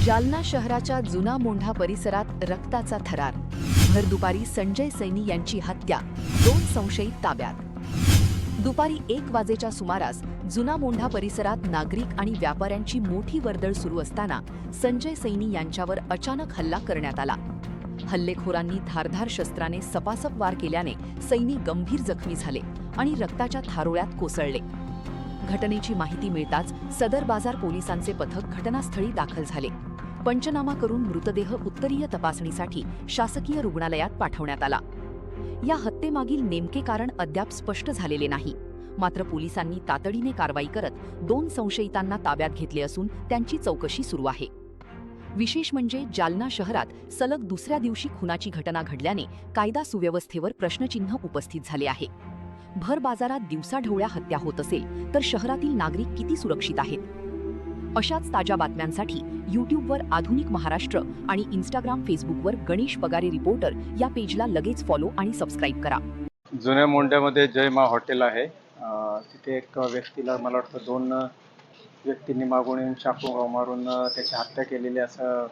जालना शहराच्या जुना मोंढा परिसरात रक्ताचा थरार. भर दुपारी संजय सैनी यांची हत्या, 2 संशयित ताब्यात. दुपारी 1 वाजेच्या सुमारास जुना मोंढा परिसरात नागरिक आणि व्यापाऱ्यांची मोठी वर्दळ सुरू असताना संजय सैनी यांच्यावर अचानक हल्ला करण्यात आला. हल्लेखोरांनी धारधार शस्त्राने सपासप वार केल्याने सैनी गंभीर जखमी झाले आणि रक्ताच्या थारोळ्यात कोसळले. घटनेची माहिती मिळताच सदर बाजार पोलिसांचे पथक घटनास्थळी दाखल झाले. पंचनामा करून मृतदेह उत्तरीय तपासणीसाठी शासकीय रुग्णालयात पाठवण्यात आला. या हत्येमागील नेमके कारण अद्याप स्पष्ट झालेले नाही. मात्र पोलिसांनी तातडीने कारवाई करत 2 संशयितांना ताब्यात घेतले असून त्यांची चौकशी सुरू आहे. विशेष म्हणजे जालना शहरात सलग दुसऱ्या दिवशी खुनाची घटना घडल्याने कायदा सुव्यवस्थेवर प्रश्नचिन्ह उपस्थित झाले आहे. भर बाजारात दिवसाढवळ्या हत्या होत असेल तर शहरातील नागरिक किती सुरक्षित आहेत? अशाच ताज्या बातम्यांसाठी यूट्यूबवर आधुनिक महाराष्ट्र आणि इंस्टाग्राम फेसबुकवर गणेश पगारे रिपोर्टर या पेजला लगेच फॉलो आणि सबस्क्राईब करा. जुन्या मोंढ्यामध्ये जय मा हॉटेल आहे. तिथे एक व्यक्तीला मला वाटतं 2 व्यक्तींनी मागून येऊन चाकू मारून त्याची हत्या केलेली असं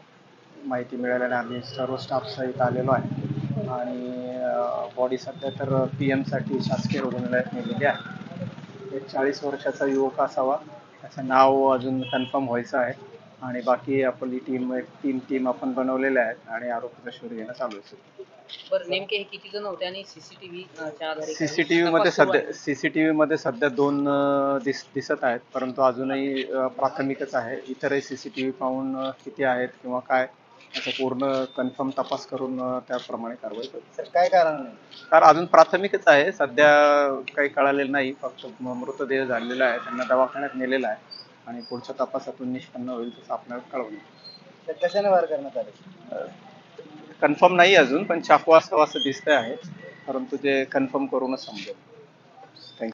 माहिती मिळाल्याने आम्ही सर्व स्टाफ सहित आलेलो आहे आणि बॉडी सध्या तर PM साठी शासकीय रुग्णालयात नेलेली आहे. एक 40 वर्षाचा युवक असावा, त्याचं नाव अजून कन्फर्म व्हायचं आहे आणि बाकी आपली टीम आपण बनवलेल्या आहेत आणि आरोपीचा शोध घेणं चालू आहे. बरं, नेमके हे किती जण होते आणि सीसीटीव्हीच्या आधारे सीसीटीव्ही मध्ये सध्या 2 दिसत आहेत, परंतु अजूनही प्राथमिकच आहे. इतरही सीसीटीव्ही पाहून किती आहेत किंवा काय याचा पूर्ण कन्फर्म तपास करून त्याप्रमाणे कारवाई करू. सर काय कारण नाही? कारण अजून प्राथमिकच आहे, सध्या काही कळालेलं नाही. फक्त मृतदेह झालेला आहे, त्यांना दवाखान्यात नेलेला आहे आणि पुढच्या तपासातून निष्पन्न होईल तसं आपल्याला कळवलं. तर कशाने वार करण्यात आले? कन्फर्म नाही अजून, पण चाकू असावं असं दिसतंय आहे, परंतु ते कन्फर्म करूनच समजेल.